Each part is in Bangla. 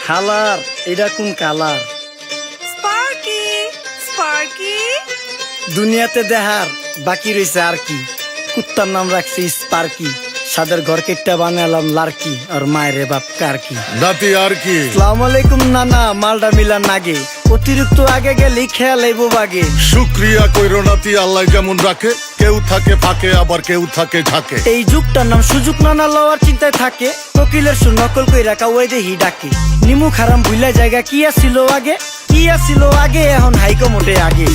খালার এটা কোন কালার? স্পার্কি স্পার্কি দুনিয়াতে দেখার বাকি রয়েছে আর কি। কুত্তার নাম রাখছি স্পার্কি, সাদের ঘর কেটটা বানালাম লার্কি, আর মায়ের বাপ কারকি। নাতি আর কি? আসসালামু আলাইকুম নানা, মালডা মিলান নাগে, অতিরিক্ত আগে গেলে খেয়াল আইব বাগে। শুক্রিয়া কইরো নাতি, আল্লাহ যেমন রাখে, কেউ থাকে ফাঁকে আবার কেউ থাকে ঝাঁকে। এই যুগটার নাম সুযোগ নানা লওয়ার চিন্তায় থাকে, কোকিলের সুর নকল কই রাখা ওই দেহি ডাকে। নিমু খারাম ভুলা জায়গা কি আসিল আগে, কি আসিল আগে, এখন হাইকো মোটে আগে।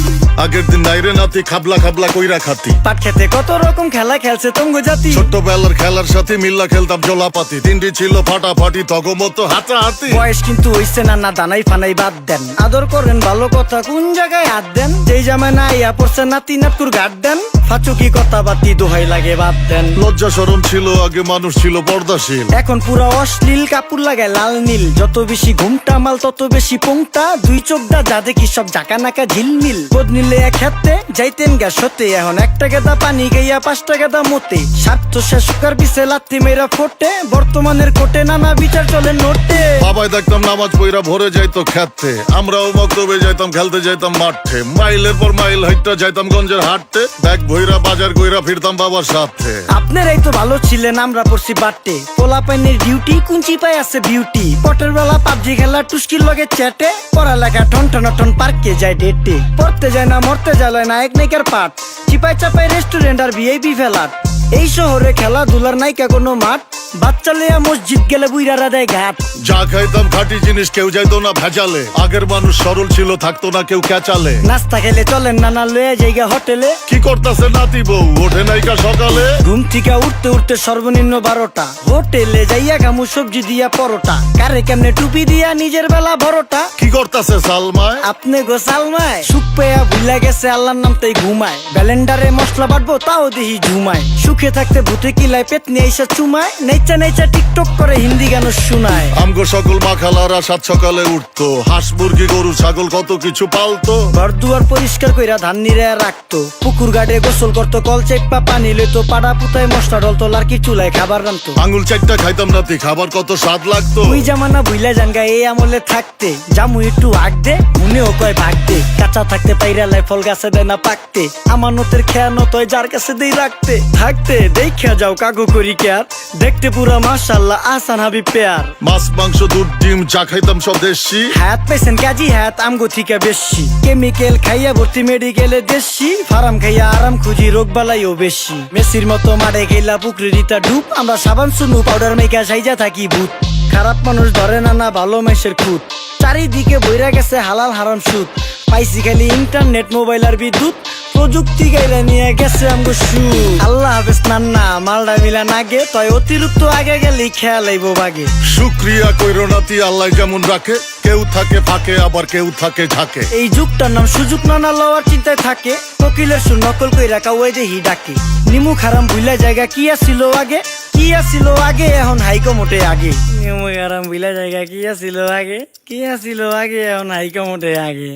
আগের দিন নাইরে নাতি খাবলা খাবলা কইরা খাতি, পাট খেতে কত রকম খেলা খেলছে তঙ্গ জাতি। ছোট্টবেলার খেলার সাথে মিল্লা খেলতাম জলাপাতি, তিনটি ছিল ফাটাফাটি তগমতো হাতাহাতি। বয়স কিন্তু হইছে না, না দানাই ফানাই বাদ দেন, আদর করেন ভালো কথা কোন জায়গায় হাত দেন। যেই জামায় না ইয়া পড়ছে নাতি নাতকুর গাট দেন, ফাচুকি কথা বাতি দোহাই লাগে বাদ দেন। লজ্জা শরম ছিল আগে, মানুষ ছিল পর্দাশীল, এখন পুরা অশ্লীল কাপড় লাগায় লাল নীল। যত বেশি ঘুমটা মাল তত বেশি পোংটা, দুই চোখটা যা দেখি সব জাকা নাকা ঝিলমিল। বোধ নিলে এক হাতে যাইতেন গ্যাস হতে, এখন একটা গেদা পানি গাইয়া 5টা গেদা মতে। স্বার্থ শেষকার বিছে লাত্তি মেয়েরা ফোটে, বর্তমানের কোটে নানা বিচার চলে নোটে। বাবাই দেখতাম নামাজ পইরা ভরে যাইতো খেতে, আমরাও মক্তবে যাইতাম খেলতে যাইতাম মাঠে। মাইলের পর মাইল হাইটটা যাইতাম গঞ্জের হাটতে, ব্যাগ ভইরা বাজার কইরা ফিরতাম বাবার সাথে। আপনারাই তো ভালো ছিলেন, আমরা পড়ছি বাটে। পোলা পাইনের ডিউটি কুঞ্চি পাই আছে বিউটি, পটের বেলা পাবজি খেলা টুস্কির লগে চ্যাটে। পড়ালেখা ঠন ঠন ঠন পার্কে যায় ডেটে, পড়তে যায় না মরতে যায় নায়ক নায়িকার পাট। চিপাই চাপাই রেস্টুরেন্ট আর ভিআইপি ফেলাট, এই শহরে খেলাধুলার নাইকা কোনো মাঠ। বাচ্চা লিয়া মসজিদ গেলে বুইরারা দেয় ঘাট। যা খাইতাম খাঁটি জিনিস, কেউ যাইতো না ভেজালে। আগের মানুষ সরল ছিল, থাকতো না কেউ ক্যাচালে। নাস্তা খেলে চলেন নানা লয়ে জায়গা হোটেলে। কি করতাছে নাতি বউ, ওঠে নাইকা সকালে। ঘুম থেকে উঠতে উঠতে সর্বনিম্ন 12টা, হোটেলে যাইয়া গামু সবজি দিয়া পরোটা। কারে কেমনে টুপি দিয়া নিজের বেলা বড়টা। কি করতাছে সালমায়? আপনি গোসালমায় সুখ পেয়া ভুলা গেছে আল্লাহর নাম তাই ঘুমায়। ব্যালেন্ডারে মশলা বাটবো তাও দেহি ঝুমায়। সুখে থাকতে ভূতে কিলায় পেট নিয়ে এসে চুমায়। নেচা নেচা টিকটক করে হিন্দি গান শুনায়। আমগো সকল মাখালারা সাত সকালে উঠতো, হাঁস মুরগি গরু ছাগল কত কিছু পালতো। ঘর দুয়ার পরিষ্কার কইরা ধান নিরে রাখতো, পুকুর গাড়ে গোসল করতো, কল চেপা পানি লইতো। পাড়া পুতায় মশলা ডলতো, লার্কি চুলায় খাবার রান্তো। আঙুল চারটা খাইতাম নাতি, খাবার কত স্বাদ লাগতো। ওই জামানা ভুইলা জানগা এই আমলে থাকতে, জামু একটু আগ দে মনেও কয় ভাগ দে। কাঁচা থাকতে পাইরালায় ফল গাছে দেয় না পাকতে, আমানতের খেয়ানত হয় যার কাছে দেই রাখতে। থাকতে দেখা যাও কাগু করি কেয়ার, দেখতে পুরা মাশাআল্লাহ আহসান হাবিব পেয়ার। মাছ মাংস দুধ ডিম চা খাইতাম সব দেশি, হাত পাইছেন কাজী হাত আমগো থিকা বেশি। কেমিক্যাল খাইয়া ভর্তি মেডিকেলে দেশি, ফার্ম খাইয়া আরাম খুঁজি রোগ বালাইও বেশি। মেসির মতো মারে গেলা পুকুরে রিতা ডুব, আমরা সাবান সুনু পাউডার মেকা সাইজা থাকি ভূত। খারাপ মানুষ ধরে না না ভালো মেসের খুঁত, চারিদিকে বইরা গেছে হালাল হারাম সুদ। পাইছি খালি ইন্টারনেট মোবাইল আর বিদ্যুৎ, প্রযুক্তি গাইলা নিয়ে গেছে আমগো সু। আল্লাহ হাফেজ নান্না, মালডা মিলা নাগে, তয় অতিরিক্ত আগে গেলে খেয়াল আইব বাগে। শুক্রিয়া কইরো নাতি, আল্লাহ যেমন রাখে, কেউ থাকে ফাঁকে আবার কেউ থাকে ঝাঁকে। এই যুগটার নাম সুযোগ নানা লওয়ার চিন্তায় থাকে, কোকিলের সুর নকল কই রাখা ওই দেহি ডাকে। নিমু খারাম ভুলা জায়গা কি আসিল আগে, কি আসিল আগে, এখন হাইকো মোটে আগে। নিমু খারাম ভুলা জায়গা কি আসিল আগে, কি আসিল আগে, এখন হাইকো মোটে আগে।